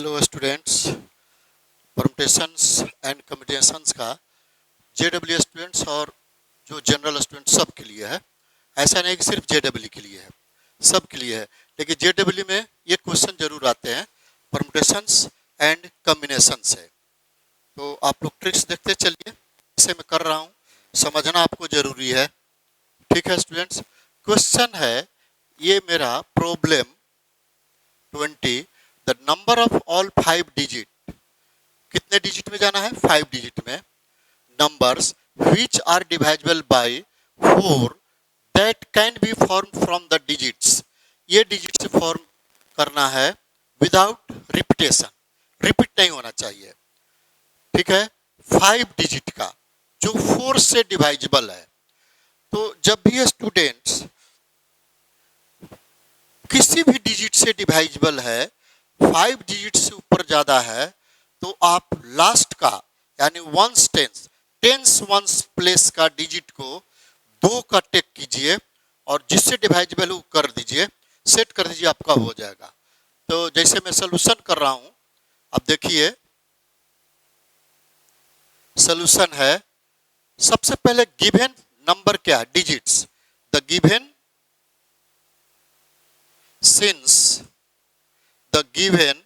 Hello students, permutations and combinations का JW students और जो जनरल स्टूडेंट्स सब के लिए है। ऐसा नहीं कि सिर्फ जेडब्ल्यू के लिए है, सब के लिए है। लेकिन जेडब्ल्यू में ये क्वेश्चन जरूर आते हैं, परम्यूटेशंस एंड कम्बिनेशंस है। तो आप लोग ट्रिक्स देखते चलिए, इसे मैं कर रहा हूँ, समझना आपको जरूरी है। ठीक है स्टूडेंट्स, क्वेश्चन है ये मेरा problem 20, the number of all 5 digit, कितने डिजिट में जाना है? 5 डिजिट में। Numbers which are divisible by 4 that can be form from the digits, ये डिजिट से फॉर्म करना है विदाउट रिपीटेशन, रिपीट नहीं होना चाहिए। ठीक है, 5 डिजिट का जो 4 से डिवाइजेबल है। तो जब भी स्टूडेंट्स किसी भी डिजिट से डिवाइजेबल है, 5 डिजिट से ऊपर ज्यादा है, तो आप लास्ट का यानी वंस टेंस वंस प्लेस का डिजिट को 2 का टेक कीजिए और जिससे डिवाइजेबल वो कर दीजिए, सेट कर दीजिए, आपका हो जाएगा। तो जैसे मैं सोल्यूशन कर रहा हूं, अब देखिए सोल्यूशन है। सबसे पहले गिवन नंबर क्या है? Digits. The given since the given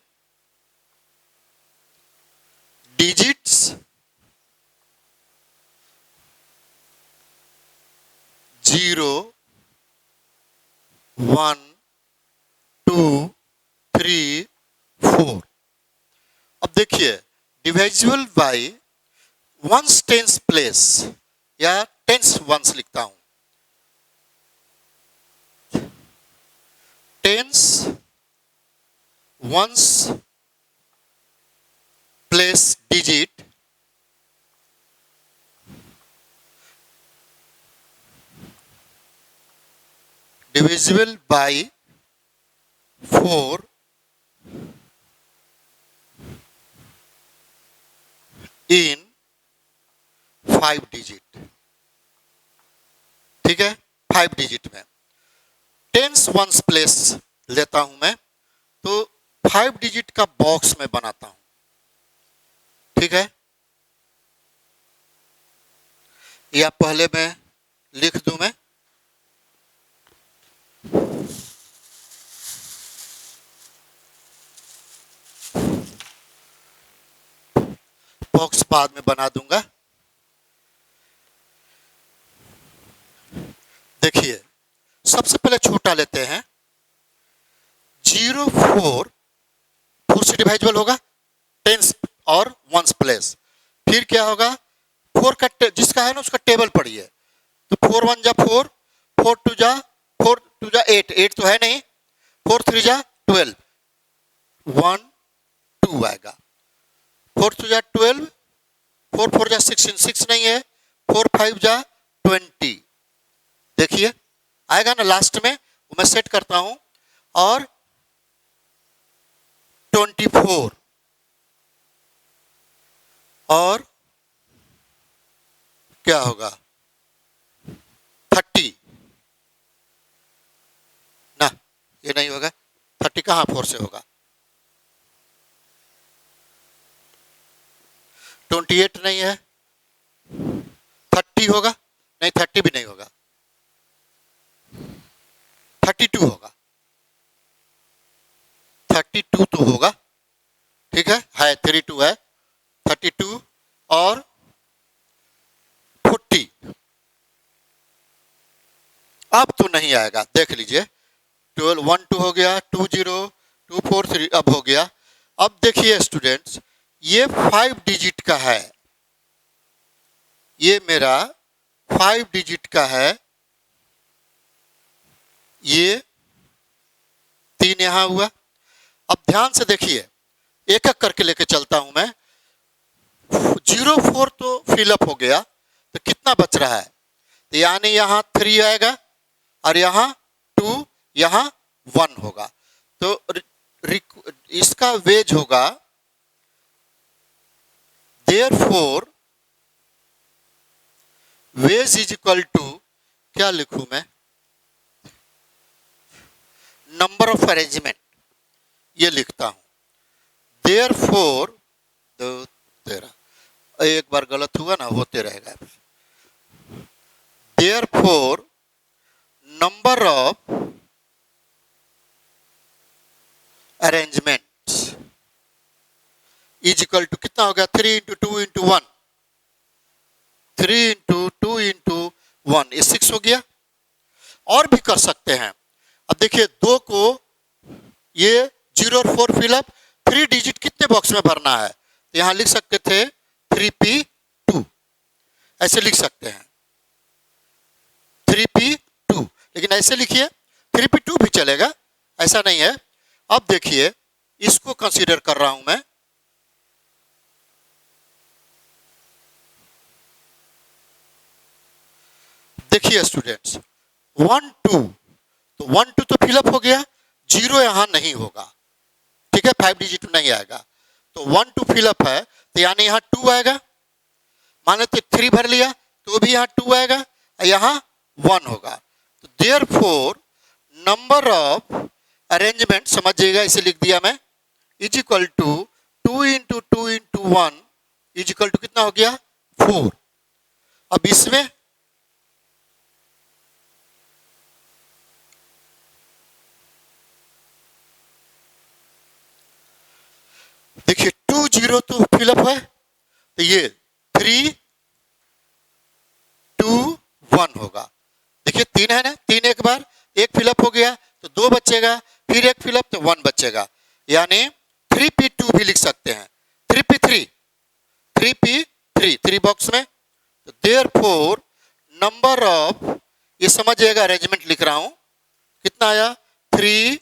digits zero, 1, 2, 3, 4। अब देखिए डिवाइजिबल बाय वंस टेंस प्लेस या टेंस वंस लिखता हूं, tens ones place digit divisible by 4 in 5 digit. ठीक है, 5 डिजिट में टेंस वंस प्लेस लेता हूं मैं, तो 5 डिजिट का बॉक्स में बनाता हूं। ठीक है, या पहले मैं लिख दूं, मैं बॉक्स बाद में बना दूंगा। देखिए सबसे पहले छोटा लेते हैं, 0, 4 से डिवाइजेबल होगा टेंस और वंस प्लेस। फिर क्या होगा? 4 का जिसका है ना उसका टेबल पढ़िए, तो 4 1 जा 4, 4 2 जा 8, 8 तो है नहीं, 4 3 जा 12, 1 2 आएगा, 4 2 जा 12, 4 4 जा 16, 6 नहीं है, 4 5 जा 20। देखिए आएगा ना लास्ट में, वो मैं सेट करता हूं, और 24 और क्या होगा? 30 ना, ये नहीं होगा, 30 कहां 4 से होगा? 28 नहीं है, 30 होगा नहीं, 30 भी नहीं होगा, 32 होगा, 32 तो होगा। ठीक है 32 है, 32 और 40 अब तो नहीं आएगा, देख लीजिए 12 1 2 हो गया, 2 0 2 4 3 अब हो गया। अब देखिए स्टूडेंट्स, ये 5 डिजिट का है, ये मेरा 5 डिजिट का है, ये 3 यहां हुआ। अब ध्यान से देखिए, एक एक करके लेके चलता हूं मैं। 0 4 तो फिलअप हो गया, तो कितना बच रहा है? तो यानी यहां 3 आएगा और यहां 2, यहां 1 होगा। तो इसका वेज होगा, therefore ways is equal to, क्या लिखूं मैं? नंबर ऑफ अरेंजमेंट, ये लिखता हूं। देयरफॉर, दो 13, एक बार गलत हुआ ना, होते रहेगा। Therefore number of arrangements is equal to कितना हो गया, 3 इंटू 2 इंटू 1, 3 इंटू 2 इंटू 1, ये 6 हो गया। और भी कर सकते हैं। अब देखिए, 2 को ये 0 और 4 फिलअप, 3 डिजिट कितने बॉक्स में भरना है, तो यहां लिख सकते थे 3p2, ऐसे लिख सकते हैं 3p2, लेकिन ऐसे लिखिए 3p2 भी चलेगा, ऐसा नहीं है। अब देखिए, इसको कंसीडर कर रहा हूं मैं। देखिए स्टूडेंट्स, 1 2, तो 1 2 तो फिलअप हो गया, 0 यहां नहीं होगा, ठीक है, 5 डिजिट नहीं आएगा। तो 1 2 फिलअप है, तो यानी यहां 2 आएगा। मान लेते 3 भर लिया तो भी यहां 2 आएगा, यहां 1 होगा। तो देयरफॉर नंबर ऑफ अरेंजमेंट, समझिएगा, इसे लिख दिया मैं, is equal to 2 into 2 into 1 is equal to कितना हो गया, 4। अब इसमें देखिए 2 0 तो फिलअप है, तो ये 3 2 1 होगा। देखिए 3 है ना, 3 एक बार, एक फिलअप हो गया तो 2 बचेगा, फिर एक फिलअप तो 1 बचेगा, यानी 3p2 भी लिख सकते हैं, 3p3, 3p3, 3 बॉक्स में। तो देयरफॉर नंबर ऑफ, ये समझिएगा अरेंजमेंट लिख रहा हूं, कितना आया, 3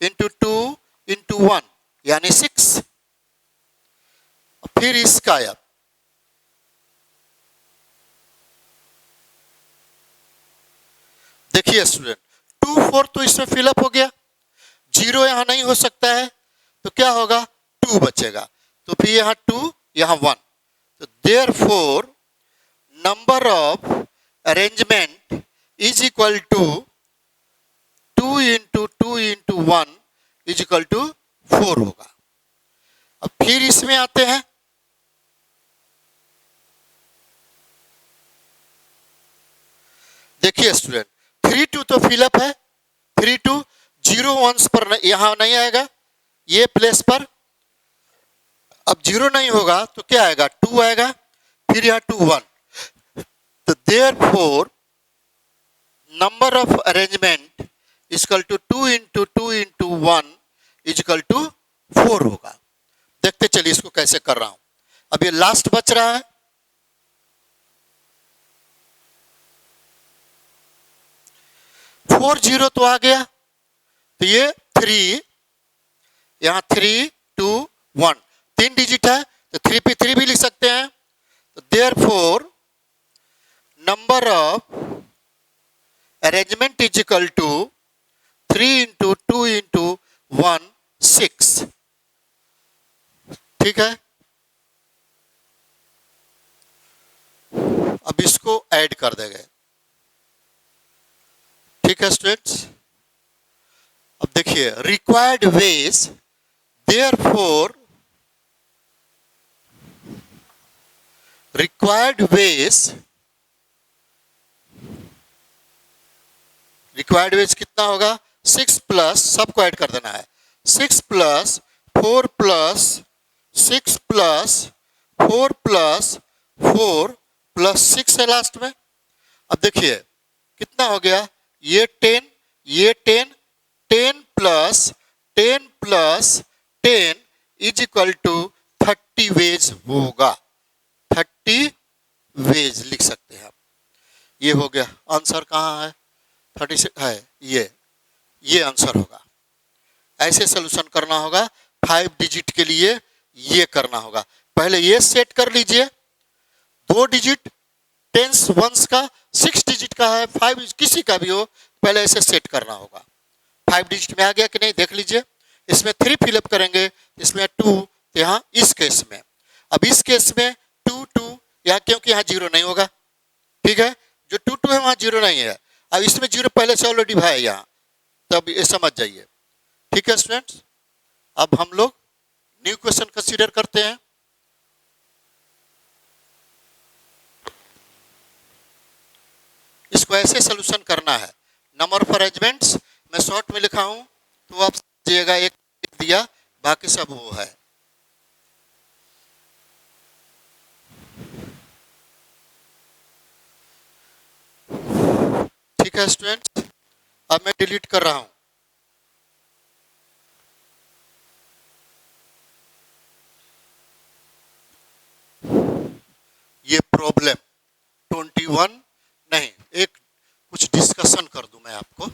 इंटू 2 इंटू 1 यानी 6। फिर इसका आया, देखिए स्टूडेंट, 2 4 तो इसमें फिलअप हो गया, 0 यहां नहीं हो सकता है, तो क्या होगा, 2 बचेगा, तो फिर यहां 2 यहां 1। तो therefore number of arrangement is equal to 2 into 2 into 1 is equal to 4 होगा। अब फिर इसमें आते हैं, देखिए स्टूडेंट, 3 2 तो फिलअप है, 3 2 0 1 पर यहां नहीं आएगा, ये प्लेस पर। अब 0 नहीं होगा तो क्या आएगा, 2 आएगा, फिर यहां 2 1। तो therefore number of arrangement equal to 2 into 2 into 1 is equal to 4 होगा। देखते चलिए इसको कैसे कर रहा हूं। अब ये लास्ट बच रहा है, फोर 0 तो आ गया, तो ये 3, यहां 3 2 1, 3 डिजिट है, तो 3p3 भी लिख सकते हैं। तो therefore number of arrangement is equal to 3 into 2 into 1 6, ठीक है। अब इसको ऐड कर देंगे, ठीक है स्टूडेंट्स। अब देखिए, required ways, therefore required ways कितना होगा, 6 प्लस, सबको ऐड कर देना है, 6 plus 4 plus 6 plus 4 plus 4 plus 6 है लास्ट में। अब देखिए कितना हो गया, ये 10, ये 10, 10 plus 10 plus 10 is equal to 30 ways होगा, 30 वेज लिख सकते हैं आप। ये हो गया, आंसर कहाँ है, 36 है, ये आंसर होगा। ऐसे सोल्यूशन करना होगा, 5 डिजिट के लिए ये करना होगा। पहले ये सेट कर लीजिए, 2 डिजिट टेंस वंस का, 6 डिजिट का है, 5 किसी का भी हो, पहले ऐसे सेट करना होगा। 5 डिजिट में आ गया कि नहीं देख लीजिए। इसमें 3 फिलअप करेंगे, इसमें 2, तो यहाँ इस केस में, अब इस केस में 2 2 यहाँ, क्योंकि यहाँ 0 नहीं होगा, ठीक है, जो 2 2 है वहाँ 0 नहीं है। अब इसमें 0 पहले से ऑलरेडी है यहाँ, तब ये समझ जाइए, ठीक है स्टूडेंट्स। अब हम लोग क्वेश्चन कंसीडर करते हैं। इसको ऐसे सोल्यूशन करना है। नंबर ऑफ अरेंजमेंट्स मैं शॉर्ट में लिखा हूं, तो आप समझिएगा, एक दिया, बाकी सब वो है। ठीक है स्टूडेंट्स, अब मैं डिलीट कर रहा हूं। ये प्रॉब्लम 21 नहीं, एक कुछ डिस्कशन कर दूं मैं आपको।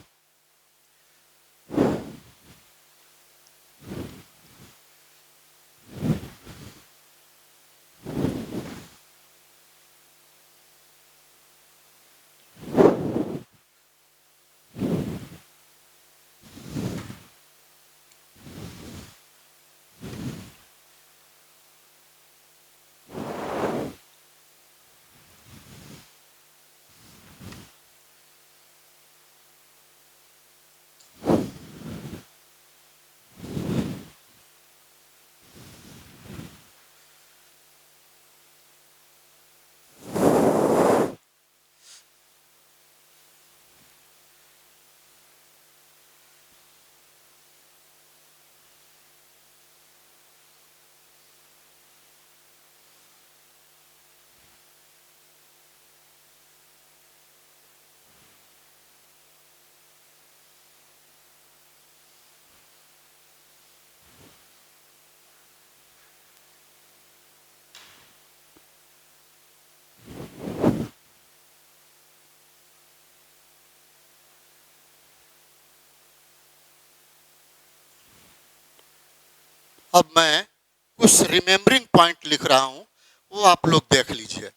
अब मैं कुछ रिमेम्बरिंग पॉइंट लिख रहा हूं, वो आप लोग देख लीजिए।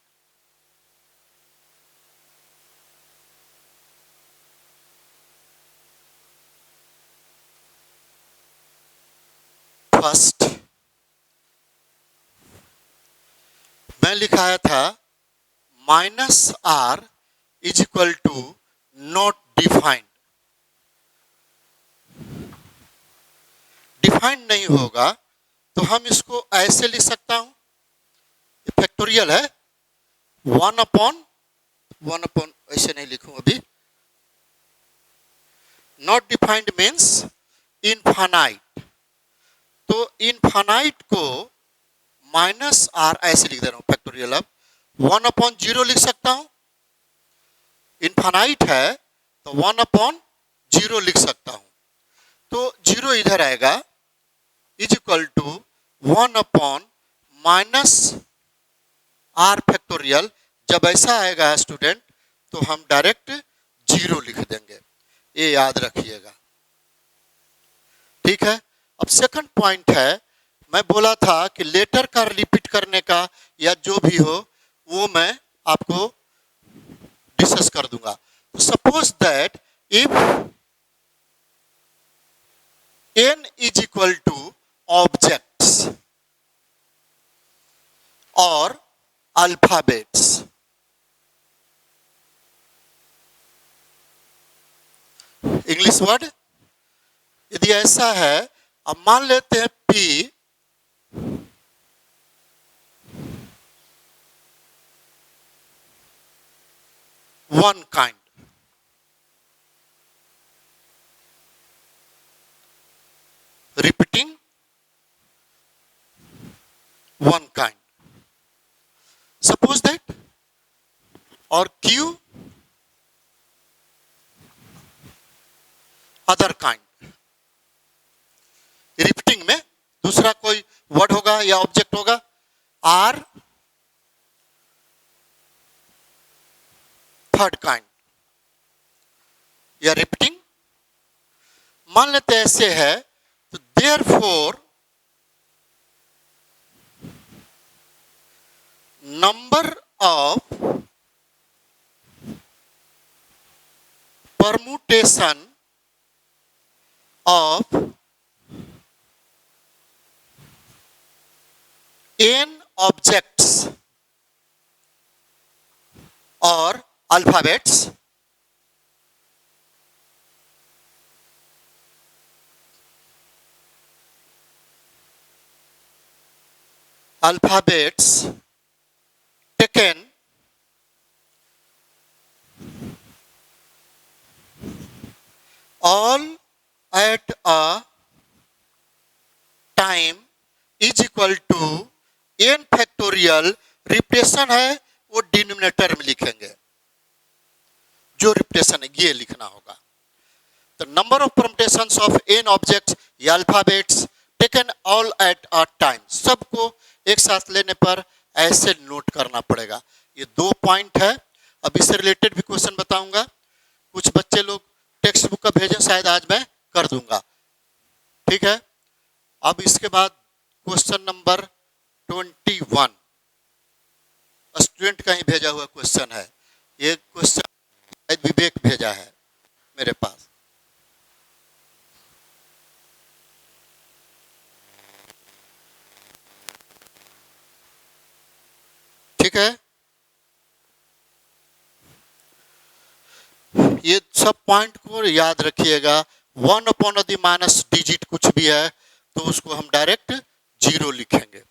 फर्स्ट मैं लिखाया था -r is equal to not defined. Defined नहीं होगा तो हम इसको ऐसे लिख सकता हूं, फैक्टोरियल है, 1/1, ऐसे नहीं लिखूं अभी। नॉट डिफाइंड मीन्स इनफाइनाइट, तो इनफाइनाइट को -r ऐसे लिख दे रहा हूं फैक्टोरियल। अब 1/0 लिख सकता हूं, इनफाइनाइट है तो 1/0 लिख सकता हूं, तो 0 इधर आएगा, is equal to 1/-r factorial. जब ऐसा आएगा स्टूडेंट तो हम डायरेक्ट 0 लिख देंगे, ये याद रखिएगा। ठीक है। अब सेकंड पॉइंट है, मैं बोला था कि लेटर का रिपीट करने का या जो भी हो वो मैं आपको डिस्कस कर दूंगा। तो suppose that if n is equal two objects और अल्फाबेट्स, इंग्लिश वर्ड, यदि ऐसा है, अब मान लेते हैं p one kind, repeating one kind, suppose that, or q other kind। Repeating में दूसरा कोई वर्ड होगा या ऑब्जेक्ट होगा, r थर्ड काइंड, या रिपीटिंग। मान लेते ऐसे है, तो therefore number of permutation of n objects or alphabets alphabets taken all at a time is equal to n factorial. Repression है वो डिनोमिनेटर में लिखेंगे, जो रिप्रेशन है ये लिखना होगा। The number of permutations of n objects या alphabets taken all at a time, सबको एक साथ लेने पर ऐसे नोट करना पड़ेगा। ये 2 पॉइंट है। अब इससे रिलेटेड भी क्वेश्चन बताऊंगा। कुछ बच्चे लोग टेक्स्ट बुक का भेजें, शायद आज मैं कर दूंगा, ठीक है। अब इसके बाद क्वेश्चन नंबर 21 स्टूडेंट का ही भेजा हुआ क्वेश्चन है। ये क्वेश्चन विवेक भेजा है मेरे पास। ठीक है, ये सब पॉइंट को याद रखिएगा। 1 अपॉन द माइनस डिजिट कुछ भी है तो उसको हम डायरेक्ट 0 लिखेंगे।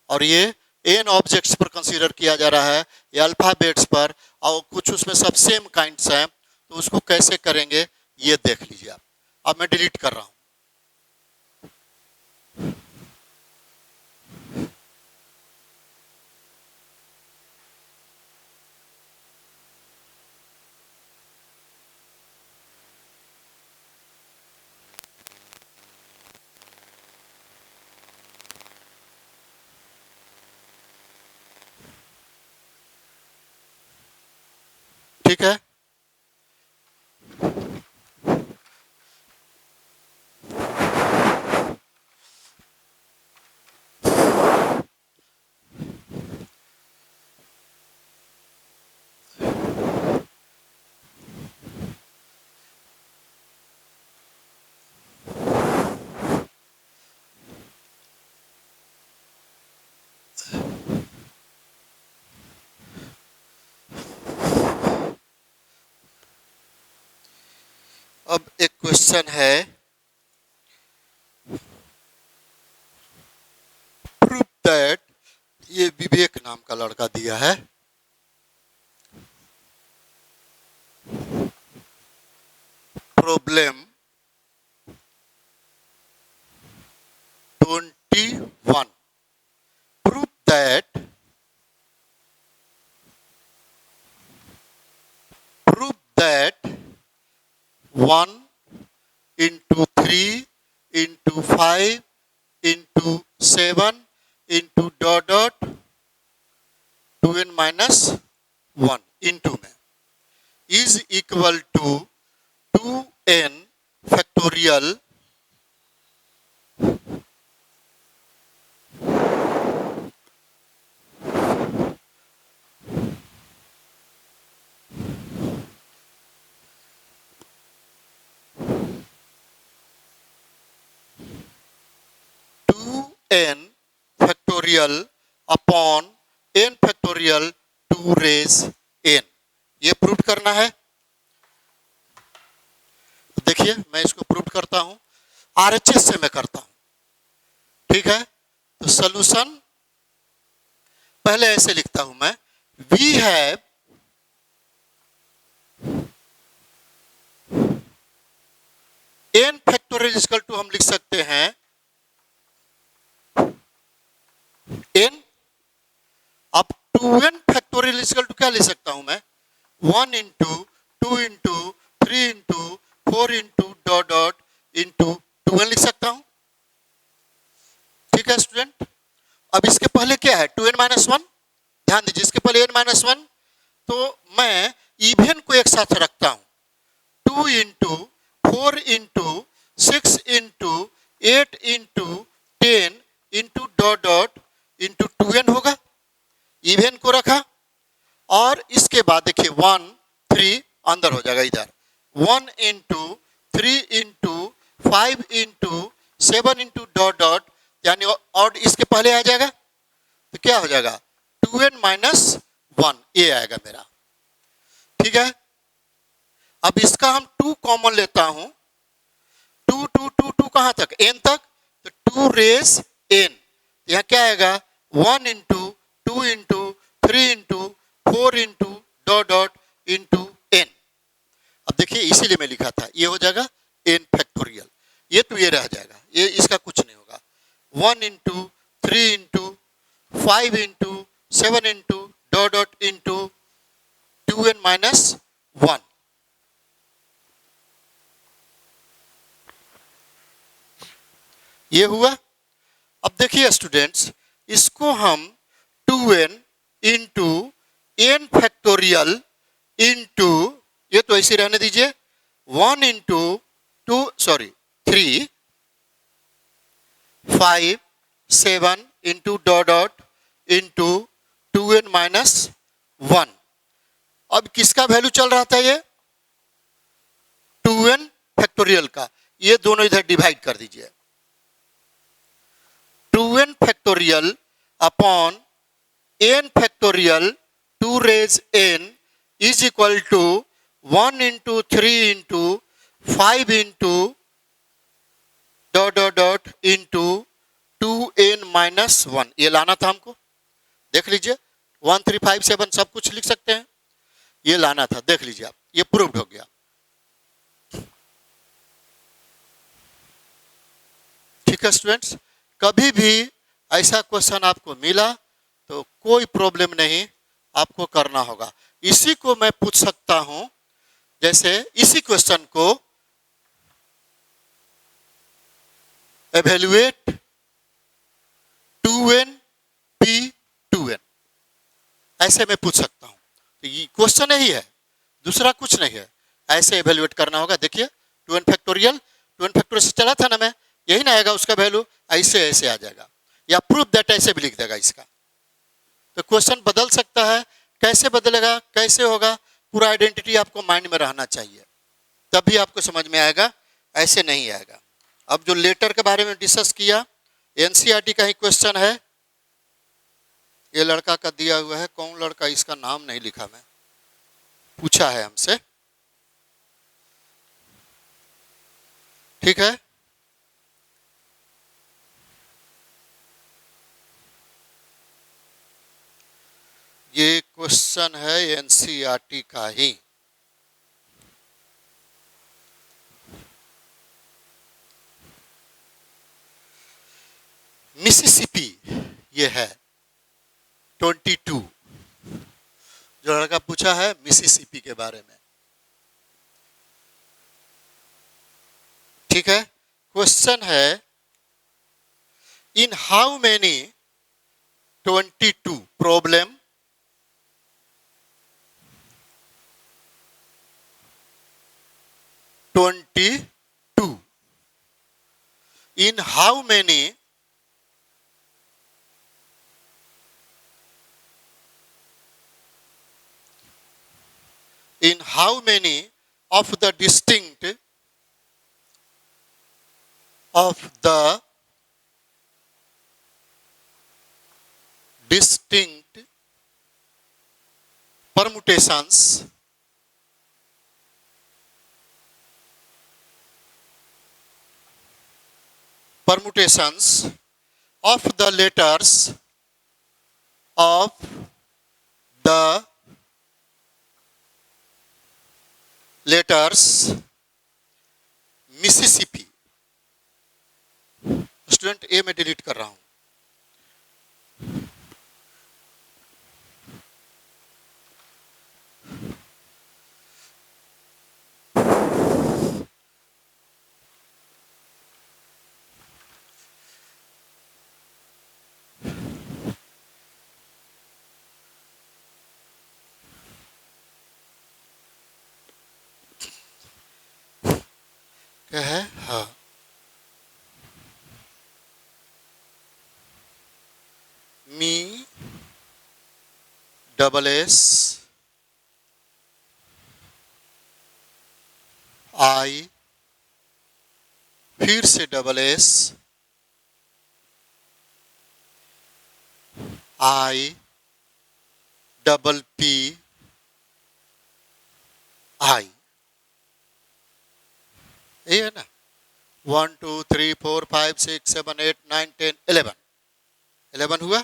और ये एन ऑब्जेक्ट्स पर कंसीडर किया जा रहा है, ये अल्फाबेट्स पर, और कुछ उसमें सब सेम काइंड्स हैं, तो उसको कैसे करेंगे ये देख लीजिए आप। अब मैं डिलीट कर रहा हूं। ठीक है, अब एक क्वेश्चन है, प्रूव दैट, ये विवेक नाम का लड़का दिया है, problem 21, prove that 1 into 3 into 5 into 7 into dot dot 2n minus 1 into में is equal to 2n factorial n factorial upon n factorial 2 raise n, ये प्रूव करना है। देखिए मैं इसको प्रूव करता हूं, RHS से मैं करता हूं, ठीक है। तो सॉल्यूशन पहले ऐसे लिखता हूं मैं, we have n factorial equal to, हम लिख सकते हैं n। अब 2n फैक्टोरियल इक्वल टू क्या लिख सकता हूं मैं, 1 into 2 into 3 into 4 into dot dot into 2n लिख सकता हूं, ठीक है स्टूडेंट। अब इसके पहले क्या है, 2n माइनस 1, ध्यान दीजिए इसके पहले n माइनस 1, तो मैं इवन को एक साथ रखता हूं, 2 into 4 into 6 into 8 into 10 into dot dot into 2n होगा, इवन को रखा। और इसके बाद देखिए 1 3 अंदर हो जाएगा इधर, 1 into 3 into 5 into 7 into dot dot, यानी और इसके पहले आ जाएगा तो क्या हो जाएगा 2n माइनस 1, ये आएगा मेरा, ठीक है। अब इसका हम 2 कॉमन लेता हूं, 2 2 2 2 कहां तक, n तक, तो 2 रेज n, यहां क्या आएगा 1 into 2 into 3 into 4 into dot dot into n। अब देखिए इसीलिए मैं लिखा था, ये हो जाएगा n फैक्टोरियल, ये तो ये रह जाएगा, ये इसका कुछ नहीं होगा। 1 into 3 into 5 into 7 into dot dot into 2n minus 1। ये हुआ। अब देखिए स्टूडेंट्स, इसको हम 2n into n factorial into, ये तो ऐसे रहने दीजिए, 1 into 3 5 7 into dot dot into 2n minus 1। अब किसका वैल्यू चल रहा था ये? 2n फैक्टोरियल का। ये दोनों इधर डिवाइड कर दीजिए। 2n factorial upon n factorial 2 raise n is equal to 1 into 3 into 5 into dot dot dot into 2n minus 1। ये लाना था हमको, देख लीजिए 1 3 5 7 सब कुछ लिख सकते हैं, ये लाना था, देख लीजिए आप, ये प्रूव्ड हो गया। ठीक है स्टूडेंट्स, कभी भी ऐसा क्वेश्चन आपको मिला तो कोई प्रॉब्लम नहीं, आपको करना होगा। इसी को मैं पूछ सकता हूं, जैसे इसी क्वेश्चन को एवेल्युएट 2n p 2n, ऐसे मैं पूछ सकता हूं। तो ये क्वेश्चन यही है, दूसरा कुछ नहीं है, ऐसे एवेल्युएट करना होगा। देखिए 2n फैक्टोरियल से चला था ना मैं, यही ना आएगा उसका वैल्यू, ऐसे ऐसे आ जाएगा, या प्रूफ दैट ऐसे भी लिख देगा इसका। तो क्वेश्चन बदल सकता है, कैसे बदलेगा, कैसे होगा, पूरा आइडेंटिटी आपको माइंड में रहना चाहिए, तभी आपको समझ में आएगा, ऐसे नहीं आएगा। अब जो लेटर के बारे में डिस्कस किया, एनसीईआरटी का ही क्वेश्चन है, ये लड़का का दिया हुआ है, कौन लड़का, इसका नाम नहीं लिखा, मैं पूछा है हमसे, ठीक है। ये क्वेश्चन है एनसीईआरटी का ही। मिसिसिपी ये है 22, जो लड़का पूछा है मिसिसिपी के बारे में, ठीक है। क्वेश्चन है in how many 22 problem in how many of the distinct permutations of the letters of the Mississippi. Student A में डिलीट कर रहा हूं, क्या है, हाँ, मी डबल एस आई, फिर से double S I double P I, ये है ना, 1 2 3 4 5 6 7 8 9 10 11 हुआ।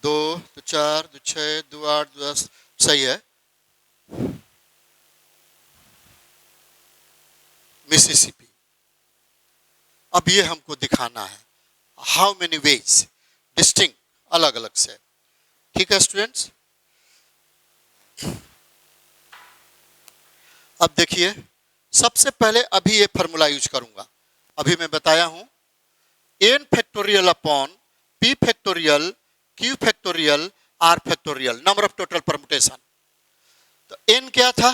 दो, दो चार, दो छः, दो आठ, दो 10, सही है। मिसिसिपी। अब ये हमको दिखाना है हाउ मेनी वेज, डिस्टिंक्ट, अलग अलग से। ठीक है स्टूडेंट्स, अब देखिए, सबसे पहले अभी ये फॉर्मूला यूज करूंगा। अभी मैं बताया हूं n factorial upon p factorial q factorial r factorial, number of total permutation. तो n क्या था?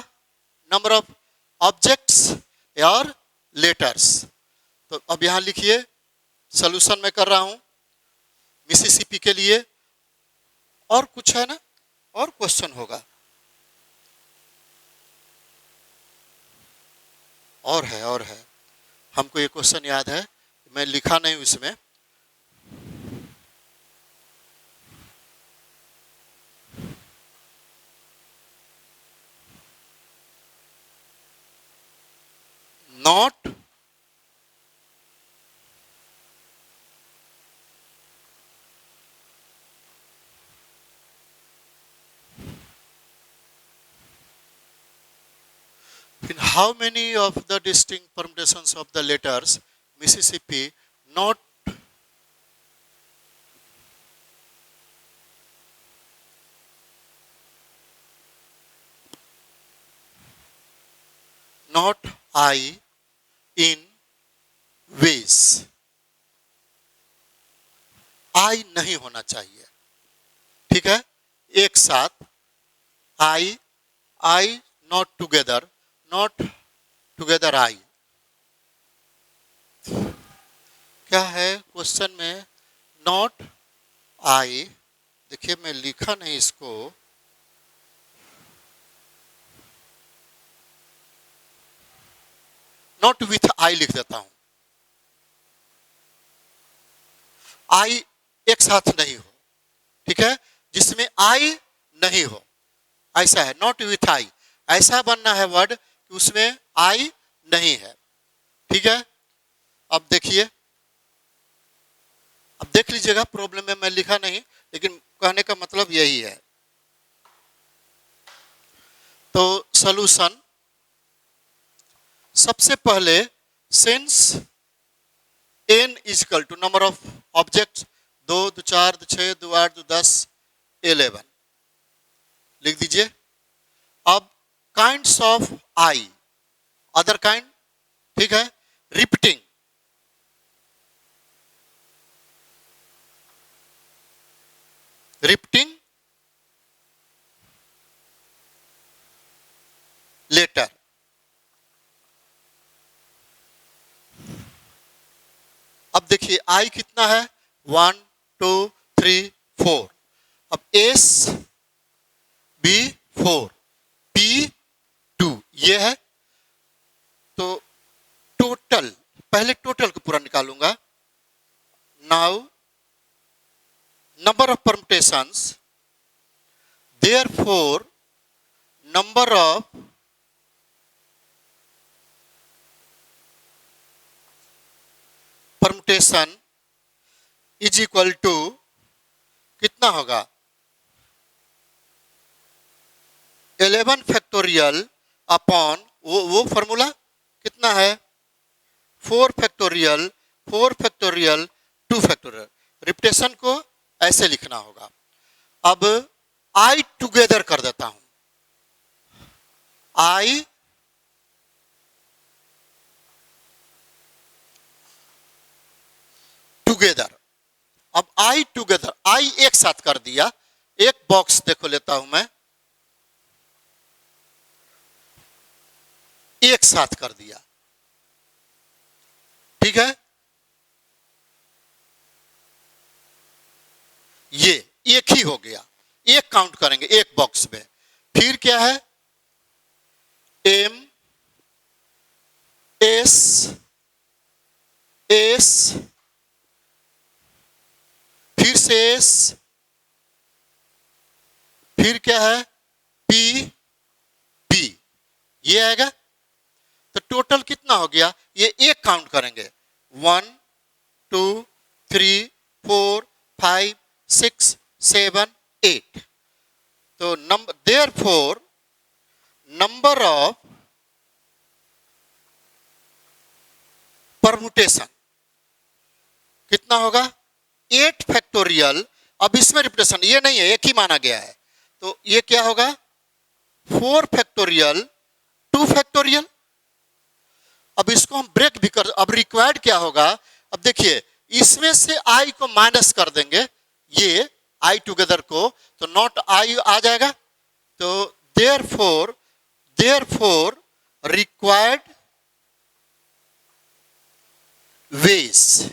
नंबर ऑफ ऑब्जेक्ट्स और लेटर्स। तो अब यहां लिखिए, सॉल्यूशन में कर रहा हूं मिसिसिपी के लिए। और कुछ है ना, और क्वेश्चन होगा, और है, हमको ये क्वेश्चन याद है, मैं लिखा नहीं हूं इसमें। Not in how many of the distinct permutations of the letters Mississippi not not I in ways, I नहीं होना चाहिए। ठीक है, एक साथ I not together, not together I। क्या है क्वेश्चन में? नॉट आई, देखिए मैं लिखा नहीं इसको, नॉट विथ आई लिख देता हूं। आई एक साथ नहीं हो, ठीक है, जिसमें आई नहीं हो, ऐसा है। नॉट विथ आई, ऐसा बनना है वर्ड कि उसमें आई नहीं है। ठीक है, अब देखिए, अब देख लीजिएगा, प्रॉब्लम में मैं लिखा नहीं, लेकिन कहने का मतलब यही है। तो सॉल्यूशन, सबसे पहले since n is equal to number of objects, 2, 2 4, 2 6, 2 8, 2 10, 11 लिख दीजिए। अब kinds of I, other kind, ठीक है, रिपीटिंग, रिपीटिंग लेटर। अब देखिए आई कितना है? 1 2 3 4। अब एस बी 4, पी 2, ये है। तो टोटल, पहले टोटल को पूरा निकालूंगा। Now number of permutations, therefore number of permutation is equal to कितना होगा? 11 फैक्टोरियल अपॉन वो फॉर्मूला कितना है? 4 फैक्टोरियल 4 फैक्टोरियल 2 फैक्टोरियल। रिपीटेशन को ऐसे लिखना होगा। अब आई टुगेदर कर देता हूं, आई टुगेदर। अब आई टुगेदर, आई एक साथ कर दिया, एक बॉक्स देखो लेता हूं मैं, एक साथ कर दिया, ठीक है। ये एक ही हो गया, एक काउंट करेंगे एक बॉक्स में। फिर क्या है? एम एस एस, फिर से एस, फिर क्या है? पी पी, ये आएगा। तो टोटल कितना हो गया? ये एक काउंट करेंगे, 1 2 3 4 5 6 7, 8। तो number therefore number of permutation कितना होगा? 8 फैक्टोरियल। अब इसमें रिपीटेशन ये नहीं है, एक ही माना गया है, तो ये क्या होगा? 4 फैक्टोरियल 2 फैक्टोरियल। अब इसको हम ब्रेक भी कर, अब रिक्वायर्ड क्या होगा? अब देखिए इसमें से आई को माइनस कर देंगे, ये आई टुगेदर को, तो नॉट आई आ जाएगा। तो therefore required ways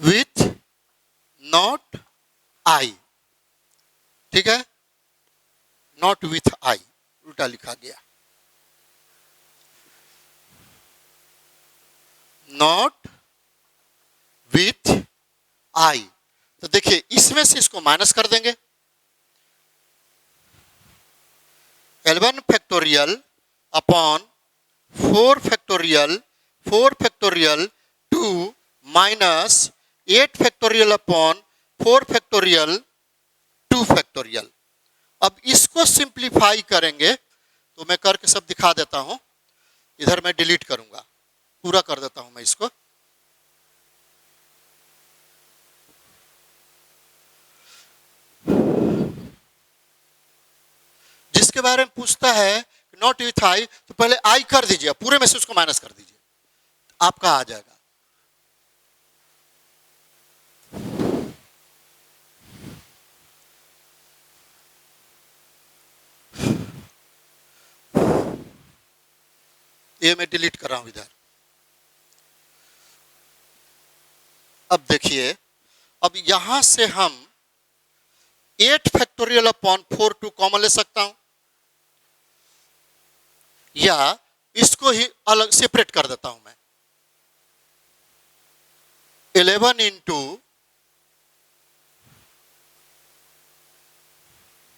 with not I, ठीक है, नॉट विथ आई, उल्टा लिखा गया, नॉट विथ आई। तो देखिए इसमें से इसको माइनस कर देंगे, 11 factorial upon 4 factorial 2 minus 8 factorial upon 4 factorial 2 factorial. अब इसको सिंप्लीफाई करेंगे तो मैं करके सब दिखा देता हूं, इधर मैं डिलीट करूंगा, पूरा कर देता हूं मैं इसको। जिसके बारे में पूछता है नॉट विथ आई, तो पहले आई कर दीजिए, पूरे में से उसको माइनस कर दीजिए, आपका आ जाएगा। ये मैं डिलीट कर रहा हूं इधर। अब देखिए, अब यहां से हम 8 फैक्टोरियल अपॉन 4 2 कॉमन ले सकता हूं, या इसको ही अलग सेपरेट कर देता हूं मैं। 11 इंटू,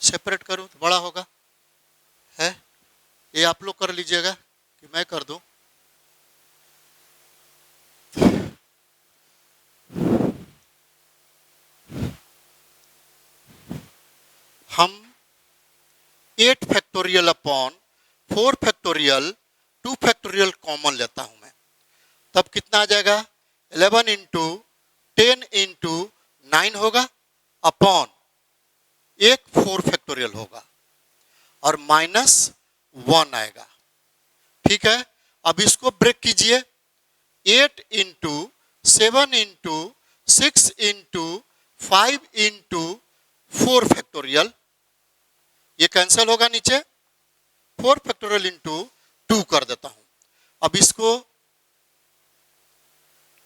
सेपरेट करूं तो बड़ा होगा है, ये आप लोग कर लीजिएगा कि मैं कर दूं। हम 8 factorial upon 4 factorial 2 factorial common लेता हूं मैं, तब कितना आ जाएगा? 11 इंटू 10 इंटू 9 होगा, अपॉन एक 4 फैक्टोरियल होगा, और माइनस 1 आएगा, ठीक है। अब इसको ब्रेक कीजिए, 8 into 7 into 6 into 5 into 4 factorial, ये कैंसिल होगा नीचे, 4 फैक्टोरियल इंटू 2 कर देता हूं। अब इसको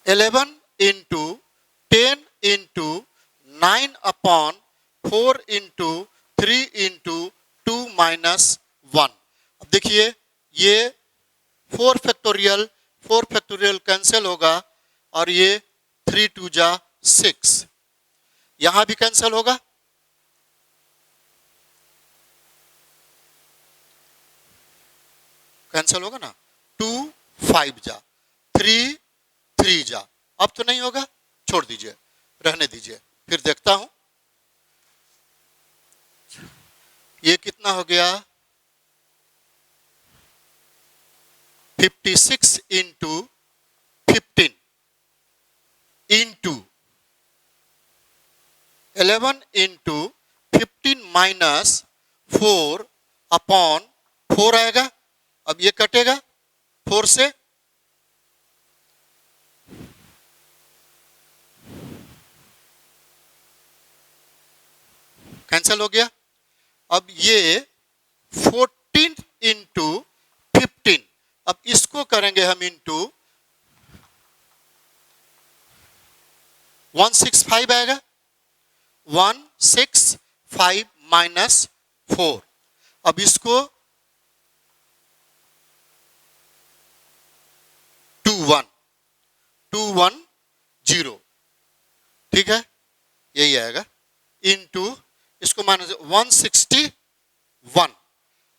11 into 10 into 9 upon 4 into 3 into 2 minus 1। अब देखिए ये 4 फैक्टोरियल कैंसिल होगा, और ये 3 2 जा 6, यहां भी कैंसिल होगा, कैंसिल होगा ना, 2 5 जा 3 3 जा। अब तो नहीं होगा, छोड़ दीजिए, रहने दीजिए, फिर देखता हूं। ये कितना हो गया? 56 into 15 into 11 into 15 minus 4 upon 4 आएगा। अब ये कटेगा 4 से, कैंसिल हो गया। अब ये 14 इंटू 15, अब इसको करेंगे हम इंटू 165 आएगा, 165 माइनस 4। अब इसको 210, ठीक है, यही आएगा, इंटू इसको माइनस 161।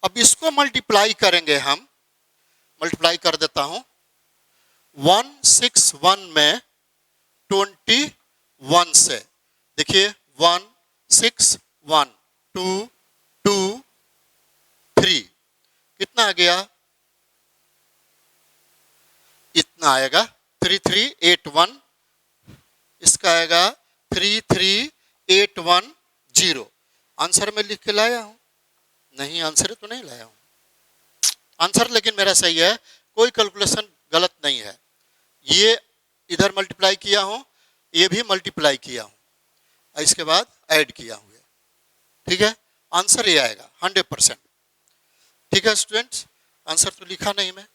अब इसको मल्टीप्लाई करेंगे हम, मल्टीप्लाई कर देता हूं, 161 में 21 से, देखिए 161, 2 2 3, कितना आ गया? इतना आएगा 3381, इसका आएगा 33810। आंसर में लिख के लाया हूं? नहीं, आंसर तो नहीं लाया हूं। आंसर लेकिन मेरा सही है, कोई कैलकुलेशन गलत नहीं है। ये इधर मल्टीप्लाई किया हूं, ये भी मल्टीप्लाई किया हूं, इसके बाद ऐड किया हुआ है। ठीक है, आंसर ये आएगा 100%। ठीक है स्टूडेंट्स, आंसर तो लिखा नहीं मैं।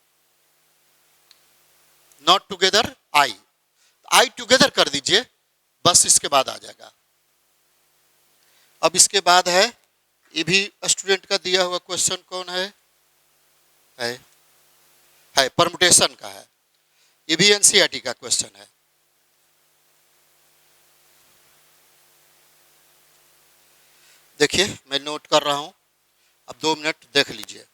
Not together I, I together कर दीजिए, बस इसके बाद आ जाएगा। अब इसके बाद है, ये भी स्टूडेंट का दिया हुआ क्वेश्चन, कौन है परमुटेशन का है। ये भी एनसीईआरटी का क्वेश्चन है। देखिए मैं नोट कर रहा हूं, अब 2 मिनट देख लीजिए।